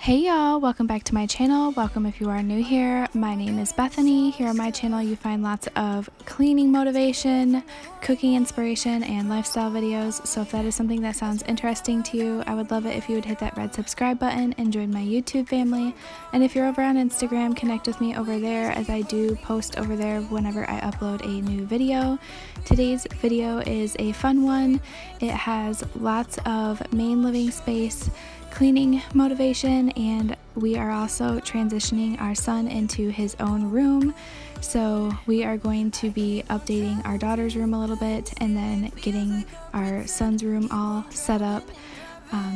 Hey y'all, welcome back to my channel. Welcome if you are new here. My name is Bethany. Here on my channel you find lots of cleaning motivation, cooking inspiration, and lifestyle videos. So if that is something that sounds interesting to you, I would love it if you would hit that red subscribe button and join my YouTube family. And if you're over on Instagram, connect with me over there, as I do post over there whenever I upload a new video. Today's video is a fun one. It has lots of main living space, cleaning motivation, and we are also transitioning our son into his own room. So we are going to be updating our daughter's room a little bit and then getting our son's room all set up.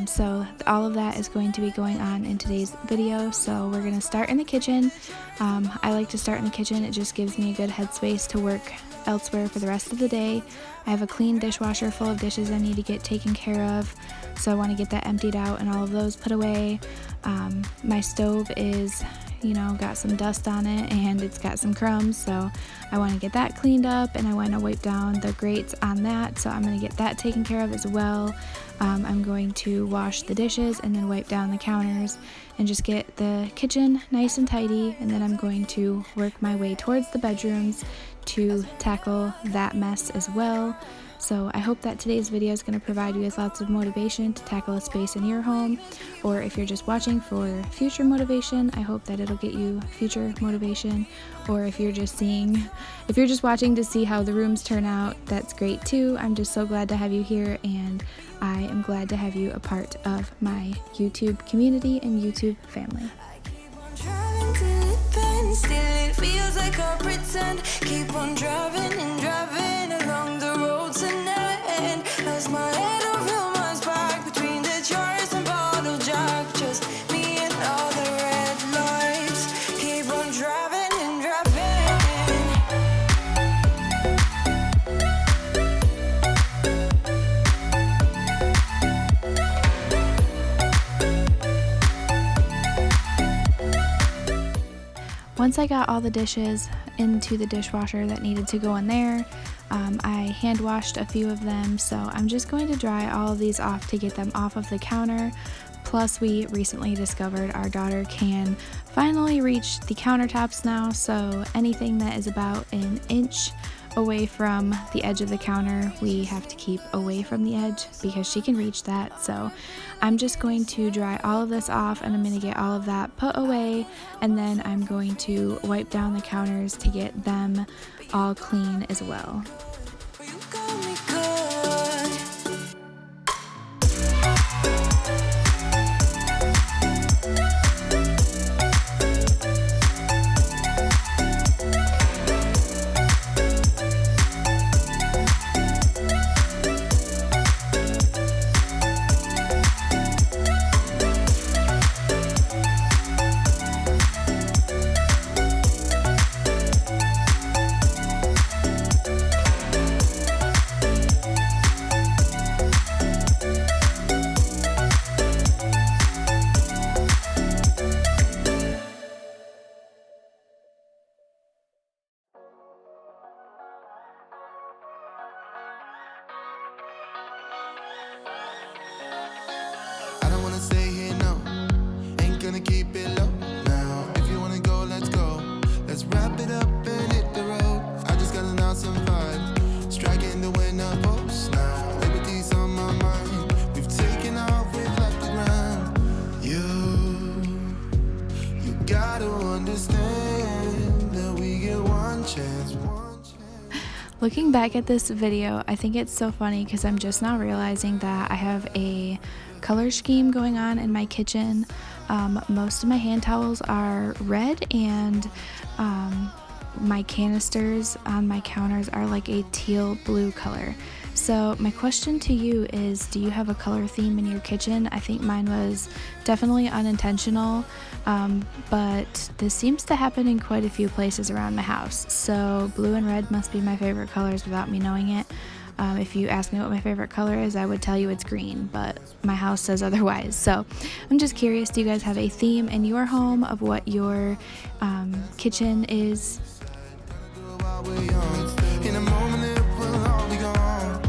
So all of that is going to be going on in today's video. So we're going to start in the kitchen. I like to start in the kitchen. It just gives me a good headspace to work elsewhere for the rest of the day. I have a clean dishwasher full of dishes I need to get taken care of, so I want to get that emptied out and all of those put away. My stove is, got some dust on it and it's got some crumbs, so I want to get that cleaned up, and I want to wipe down the grates on that, so I'm going to get that taken care of as well. I'm going to wash the dishes and then wipe down the counters and just get the kitchen nice and tidy, and then I'm going to work my way towards the bedrooms to tackle that mess as well. So I hope that today's video is going to provide you with lots of motivation to tackle a space in your home, or if you're just watching for future motivation, I hope that it'll get you future motivation. Or if you're just watching to see how the rooms turn out, that's great too. I'm just so glad to have you here, and I am glad to have you a part of my YouTube community and YouTube family. Still it feels like I pretend. Keep on driving and driving along the road to never end. Lost my head over my back between the jars and bottle jack. Just me and all the red lights. Keep on driving and driving. Once I got all the dishes into the dishwasher that needed to go in there, I hand washed a few of them, so I'm just going to dry all of these off to get them off of the counter. Plus, we recently discovered our daughter can finally reach the countertops now, so anything that is about an inch away from the edge of the counter, we have to keep away from the edge because she can reach that. So I'm just going to dry all of this off, and I'm going to get all of that put away, and then I'm going to wipe down the counters to get them all clean as well. You got me good. I don't wanna stay here, no. Ain't gonna keep it low now. If you wanna go, let's go. Let's wrap it up and hit the road. I just got an awesome vibe, striking the winner post now. Liberty's on my mind. We've taken off, we've left the ground. You gotta understand that we get one chance. Looking back at this video, I think it's so funny because I'm just now realizing that I have a color scheme going on in my kitchen. Most of my hand towels are red, and my canisters on my counters are like a teal blue color. So my question to you is, do you have a color theme in your kitchen? I think mine was definitely unintentional, but this seems to happen in quite a few places around my house. So blue and red must be my favorite colors without me knowing it. If you ask me what my favorite color is, I would tell you it's green, but my house says otherwise. So I'm just curious, do you guys have a theme in your home of what your kitchen is? In a moment it will all be gone.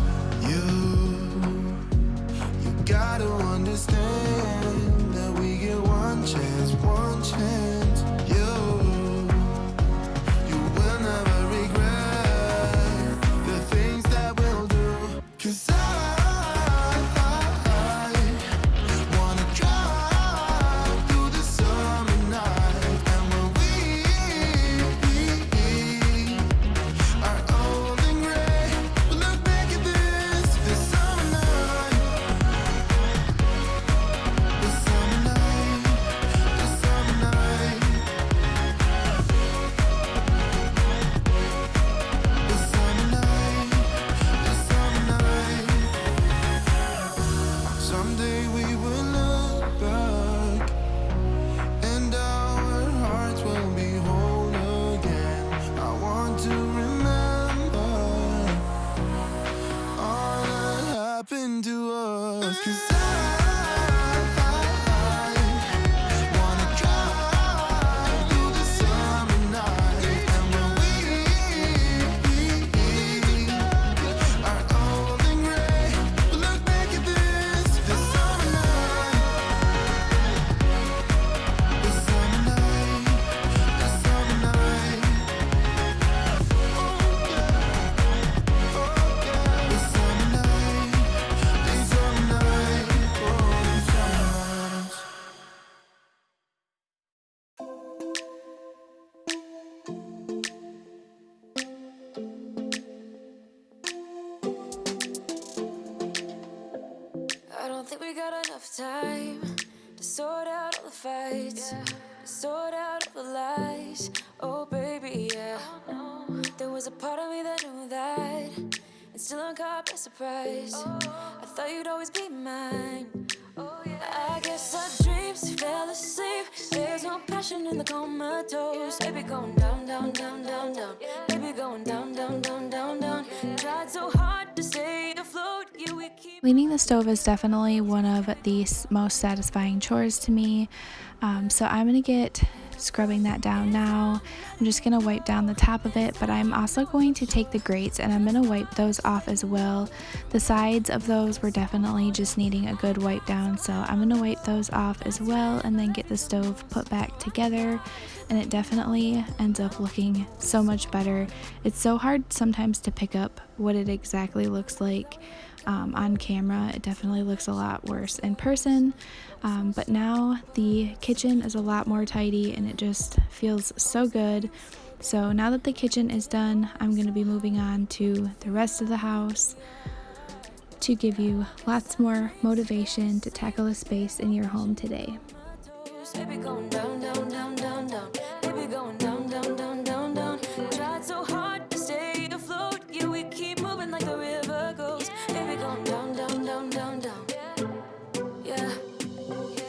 You gotta understand that we get one chance. got enough time to sort out all the fights, to sort out all the lies. Oh, baby, yeah. There was a part of me that knew that, and still I'm caught by surprise. I thought you'd always be mine. I guess our dreams fell asleep. There's no passion in the comatose. Baby going down, down, down, down, down. Baby going down, down, down, down, down. Tried so hard to stay afloat. Yeah, we keep. Cleaning the stove is definitely one of the most satisfying chores to me. So I'm going to get scrubbing that down now. I'm just going to wipe down the top of it, but I'm also going to take the grates and I'm going to wipe those off as well. The sides of those were definitely just needing a good wipe down, so I'm going to wipe those off as well and then get the stove put back together, and it definitely ends up looking so much better. It's so hard sometimes to pick up what it exactly looks like on camera. It definitely looks a lot worse in person, but now the kitchen is a lot more tidy and it just feels so good. So now that the kitchen is done, I'm going to be moving on to the rest of the house to give you lots more motivation to tackle a space in your home today. Baby going down, down, down, down, down. Baby going down, down, down, down, down. Tried so hard to stay afloat. Yeah, we keep moving like the river goes. Baby going down, down, down, down, down. Yeah.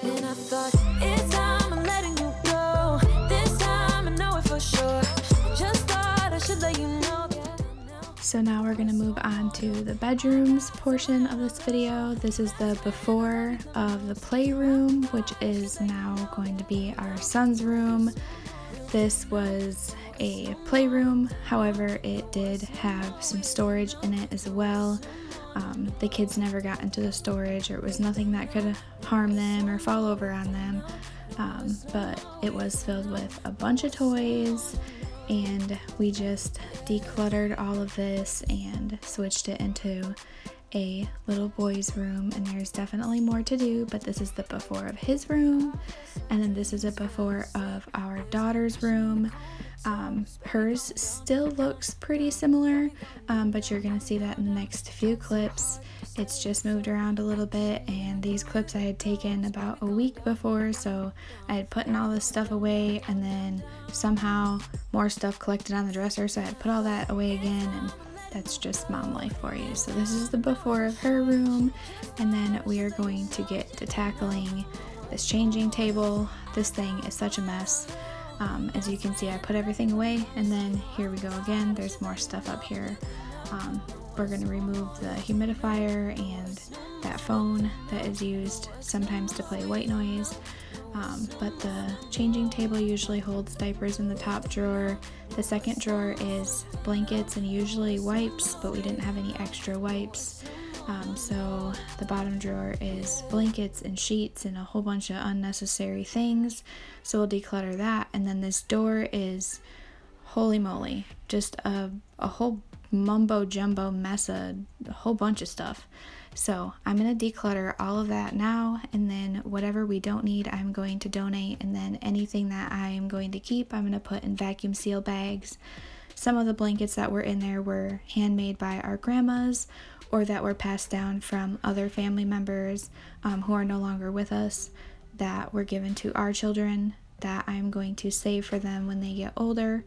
And I thought, it's time I'm letting you go. This time I know it for sure. Just thought I should let you know. So now we're going to move on to the bedrooms portion of this video. This is the before of the playroom, which is now going to be our son's room. This was a playroom, however, it did have some storage in it as well. The kids never got into the storage, or it was nothing that could harm them or fall over on them, but it was filled with a bunch of toys, and we just decluttered all of this and switched it into a little boy's room. And there's definitely more to do, but this is the before of his room, and then this is a before of our daughter's room. Hers still looks pretty similar, but you're gonna see that in the next few clips. It's just moved around a little bit, and these clips I had taken about a week before, so I had put all this stuff away, and then somehow more stuff collected on the dresser, so I had put all that away again, and that's just mom life for you. So this is the before of her room, and then we are going to get to tackling this changing table. This thing is such a mess. As you can see, I put everything away, and then here we go again. There's more stuff up here. We're going to remove the humidifier and that phone that is used sometimes to play white noise. But the changing table usually holds diapers in the top drawer. The second drawer is blankets and usually wipes, but we didn't have any extra wipes. So the bottom drawer is blankets and sheets and a whole bunch of unnecessary things. So we'll declutter that. And then this door is, holy moly, just a whole mumbo jumbo mess, a whole bunch of stuff. So I'm going to declutter all of that now, and then whatever we don't need I'm going to donate, and then anything that I am going to keep I'm going to put in vacuum seal bags. Some of the blankets that were in there were handmade by our grandmas, or that were passed down from other family members who are no longer with us, that were given to our children, that I'm going to save for them when they get older,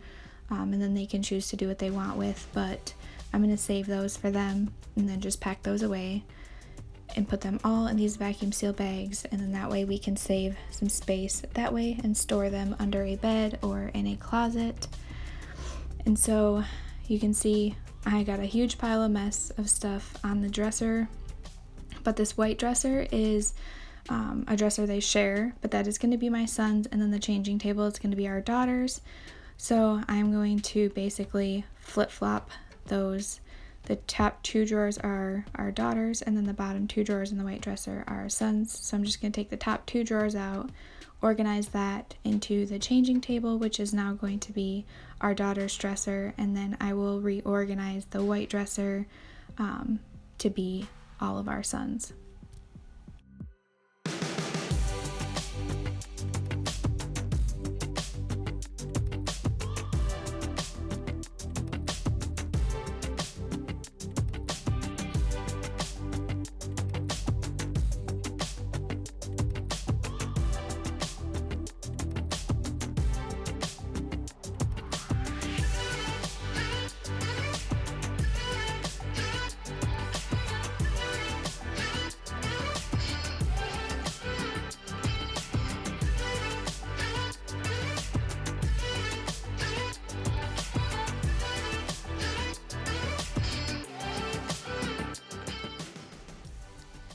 and then they can choose to do what they want with, but I'm going to save those for them and then just pack those away and put them all in these vacuum seal bags, and then that way we can save some space that way and store them under a bed or in a closet. And so you can see I got a huge pile of mess of stuff on the dresser, but this white dresser is a dresser they share, but that is going to be my son's, and then the changing table is going to be our daughter's. So I'm going to basically flip-flop those. The top two drawers are our daughter's, and then the bottom two drawers in the white dresser are our son's. So I'm just going to take the top two drawers out, organize that into the changing table, which is now going to be our daughter's dresser, and then I will reorganize the white dresser to be all of our sons.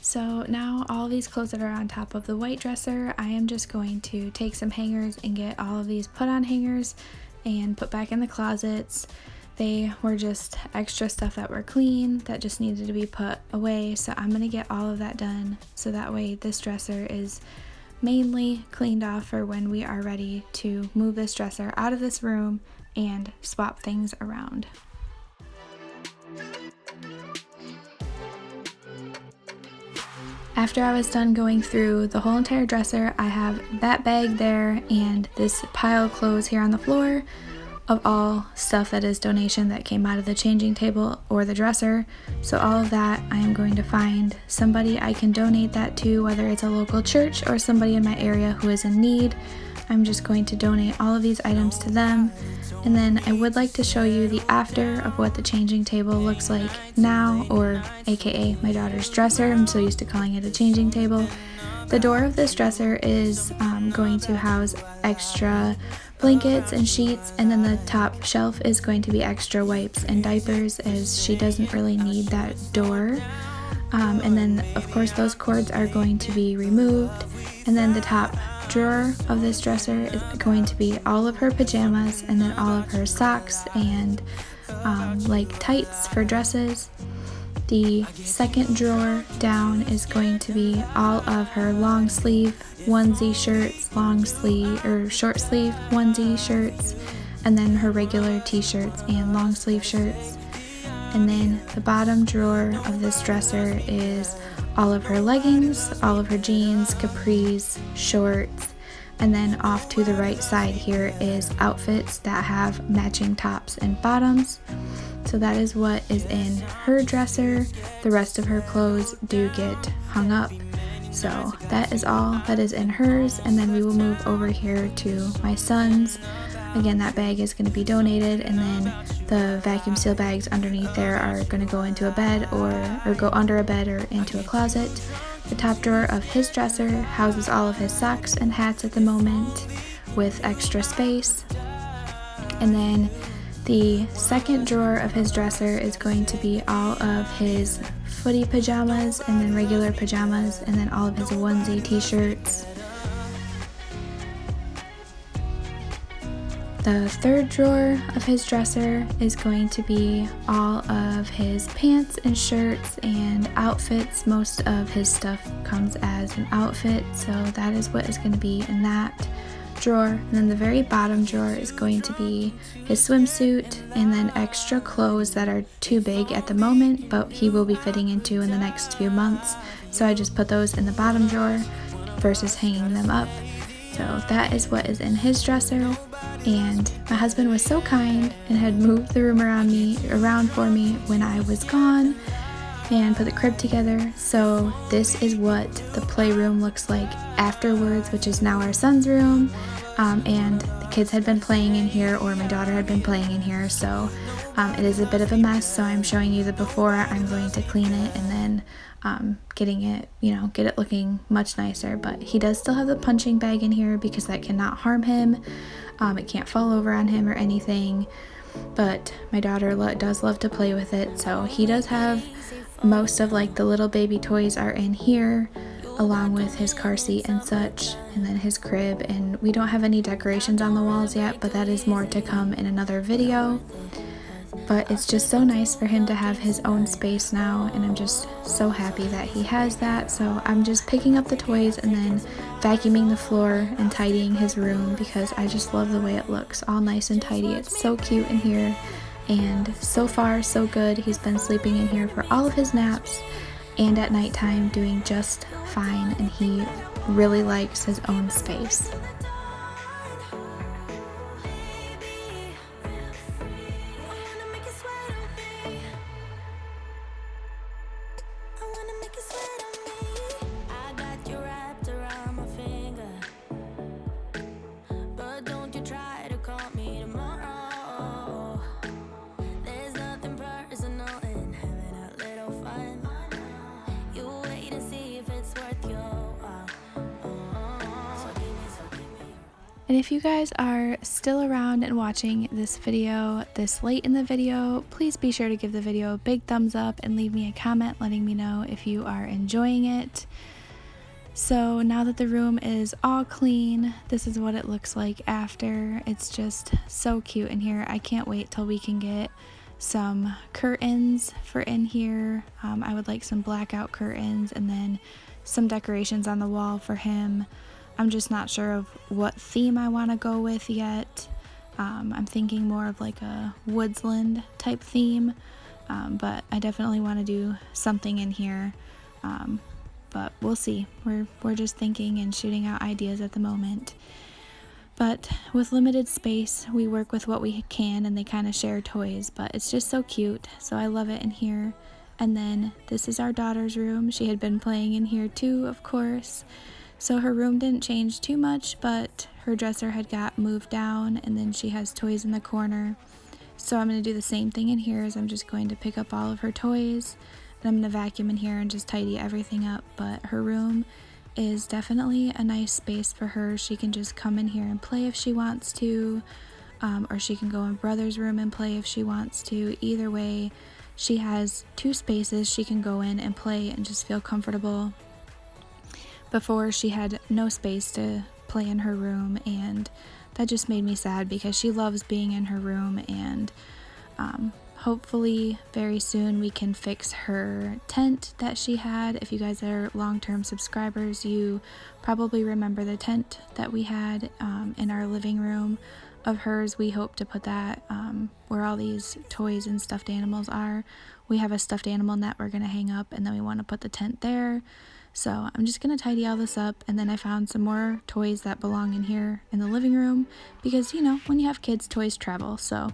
So now all these clothes that are on top of the white dresser, I am just going to take some hangers and get all of these put on hangers and put back in the closets. They were just extra stuff that were clean that just needed to be put away. So I'm going to get all of that done so that way this dresser is mainly cleaned off for when we are ready to move this dresser out of this room and swap things around. After I was done going through the whole entire dresser, I have that bag there and this pile of clothes here on the floor of all stuff that is donation that came out of the changing table or the dresser. So all of that, I am going to find somebody I can donate that to, whether it's a local church or somebody in my area who is in need. I'm just going to donate all of these items to them. And then I would like to show you the after of what the changing table looks like now, or aka my daughter's dresser. I'm so used to calling it a changing table. The door of this dresser is going to house extra blankets and sheets, and then the top shelf is going to be extra wipes and diapers, as she doesn't really need that door. And then of course those cords are going to be removed, and then the top drawer of this dresser is going to be all of her pajamas, and then all of her socks and like tights for dresses. The second drawer down is going to be all of her long sleeve onesie shirts, long sleeve or short sleeve onesie shirts, and then her regular t-shirts and long sleeve shirts. And then the bottom drawer of this dresser is all of her leggings, all of her jeans, capris, shorts, and then off to the right side here is outfits that have matching tops and bottoms. So that is what is in her dresser. The rest of her clothes do get hung up. So that is all that is in hers, and then we will move over here to my son's. Again, that bag is going to be donated, and then the vacuum seal bags underneath there are going to go into a bed or go under a bed or into a closet. The top drawer of his dresser houses all of his socks and hats at the moment with extra space. And then the second drawer of his dresser is going to be all of his footy pajamas, and then regular pajamas, and then all of his onesie t-shirts. The third drawer of his dresser is going to be all of his pants and shirts and outfits. Most of his stuff comes as an outfit, so that is what is going to be in that drawer. And then the very bottom drawer is going to be his swimsuit, and then extra clothes that are too big at the moment but he will be fitting into in the next few months. So I just put those in the bottom drawer versus hanging them up. So that is what is in his dresser. And my husband was so kind and had moved the room around for me when I was gone and put the crib together. So this is what the playroom looks like afterwards, which is now our son's room. And the kids had been playing in here, or my daughter had been playing in here. So it is a bit of a mess. So I'm showing you the before. I'm going to clean it and then getting it, get it looking much nicer. But he does still have the punching bag in here because that cannot harm him. It can't fall over on him or anything. But my daughter does love to play with it. So he does have most of like the little baby toys are in here, along with his car seat and such, and then his crib. And we don't have any decorations on the walls yet, but that is more to come in another video. But it's just so nice for him to have his own space now, and I'm just so happy that he has that. So I'm just picking up the toys and then vacuuming the floor and tidying his room because I just love the way it looks, all nice and tidy. It's so cute in here, and so far so good. He's been sleeping in here for all of his naps and at nighttime doing just fine, and he really likes his own space. And if you guys are still around and watching this video this late in the video, please be sure to give the video a big thumbs up and leave me a comment letting me know if you are enjoying it. So now that the room is all clean, this is what it looks like after. It's just so cute in here. I can't wait till we can get some curtains for in here. I would like some blackout curtains and then some decorations on the wall for him. I'm just not sure of what theme I want to go with yet. I'm thinking more of like a woodsland type theme, but I definitely want to do something in here. But we'll see. We're just thinking and shooting out ideas at the moment. But with limited space, we work with what we can, and they kind of share toys, but it's just so cute. So I love it in here. And then this is our daughter's room. She had been playing in here too, of course. So her room didn't change too much, but her dresser had got moved down, and then she has toys in the corner. So I'm going to do the same thing in here. As I'm just going to pick up all of her toys, and I'm going to vacuum in here and just tidy everything up. But her room is definitely a nice space for her. She can just come in here and play if she wants to, or she can go in brother's room and play if she wants to. Either way, she has two spaces she can go in and play and just feel comfortable. Before, she had no space to play in her room, and that just made me sad because she loves being in her room. And hopefully very soon we can fix her tent that she had. If you guys are long-term subscribers, you probably remember the tent that we had in our living room of hers. We hope to put that where all these toys and stuffed animals are. We have a stuffed animal net we're going to hang up, and then we want to put the tent there. So I'm just going to tidy all this up, and then I found some more toys that belong in here in the living room because, you know, when you have kids, toys travel. So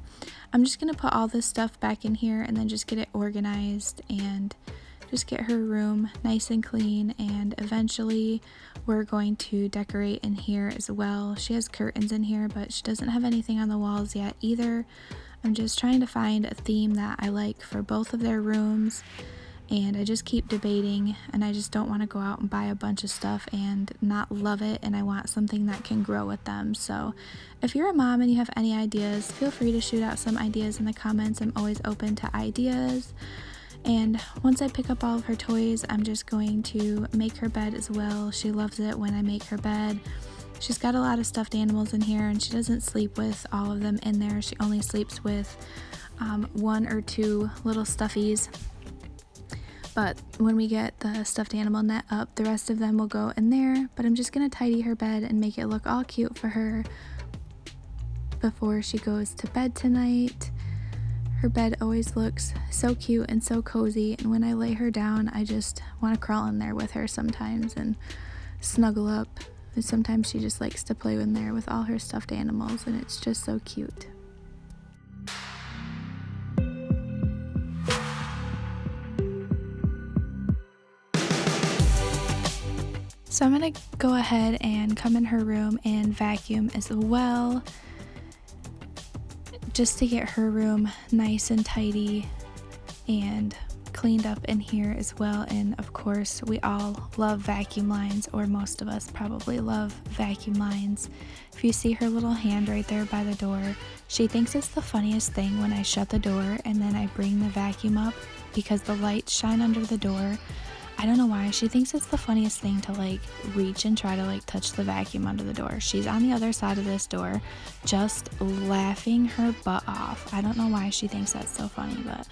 I'm just going to put all this stuff back in here and then just get it organized and just get her room nice and clean. And eventually we're going to decorate in here as well. She has curtains in here, but she doesn't have anything on the walls yet either. I'm just trying to find a theme that I like for both of their rooms. And I just keep debating, and I just don't want to go out and buy a bunch of stuff and not love it, and I want something that can grow with them. So if you're a mom and you have any ideas, feel free to shoot out some ideas in the comments. I'm always open to ideas. And once I pick up all of her toys, I'm just going to make her bed as well. She loves it when I make her bed. She's got a lot of stuffed animals in here, and she doesn't sleep with all of them in there. She only sleeps with one or two little stuffies. But when we get the stuffed animal net up, the rest of them will go in there. But I'm just going to tidy her bed and make it look all cute for her before she goes to bed tonight. Her bed always looks so cute and so cozy. And when I lay her down, I just want to crawl in there with her sometimes and snuggle up. And sometimes she just likes to play in there with all her stuffed animals, and it's just so cute. So I'm going to go ahead and come in her room and vacuum as well, just to get her room nice and tidy and cleaned up in here as well. And of course, we all love vacuum lines, or most of us probably love vacuum lines. If you see her little hand right there by the door, she thinks it's the funniest thing when I shut the door and then I bring the vacuum up because the lights shine under the door. I don't know why. She thinks it's the funniest thing to like reach and try to like touch the vacuum under the door. She's on the other side of this door just laughing her butt off. I don't know why she thinks that's so funny, but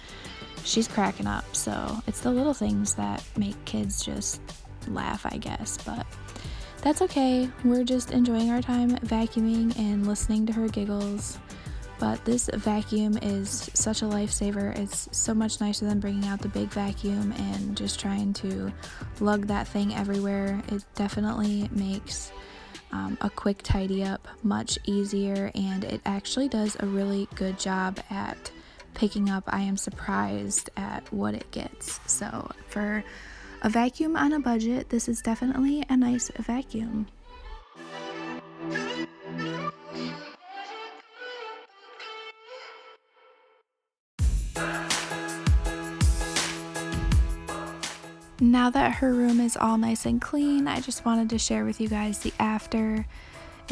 she's cracking up. So it's the little things that make kids just laugh, I guess, but that's okay. We're just enjoying our time vacuuming and listening to her giggles. But this vacuum is such a lifesaver. It's so much nicer than bringing out the big vacuum and just trying to lug that thing everywhere. It definitely makes a quick tidy up much easier, and it actually does a really good job at picking up. I am surprised at what it gets. So for a vacuum on a budget, this is definitely a nice vacuum. Now that her room is all nice and clean, I just wanted to share with you guys the after.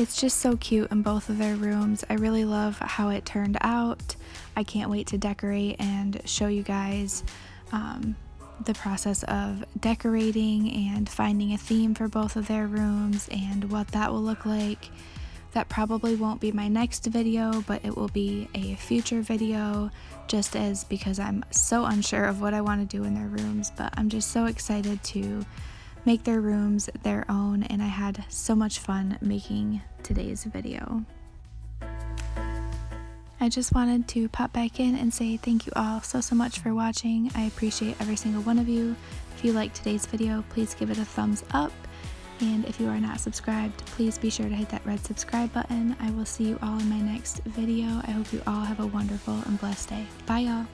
It's just so cute in both of their rooms. I really love how it turned out. I can't wait to decorate and show you guys the process of decorating and finding a theme for both of their rooms and what that will look like. That probably won't be my next video, but it will be a future video, just as because I'm so unsure of what I want to do in their rooms, but I'm just so excited to make their rooms their own, and I had so much fun making today's video. I just wanted to pop back in and say thank you all so much for watching. I appreciate every single one of you. If you liked today's video, please give it a thumbs up. And if you are not subscribed, please be sure to hit that red subscribe button. I will see you all in my next video. I hope you all have a wonderful and blessed day. Bye, y'all.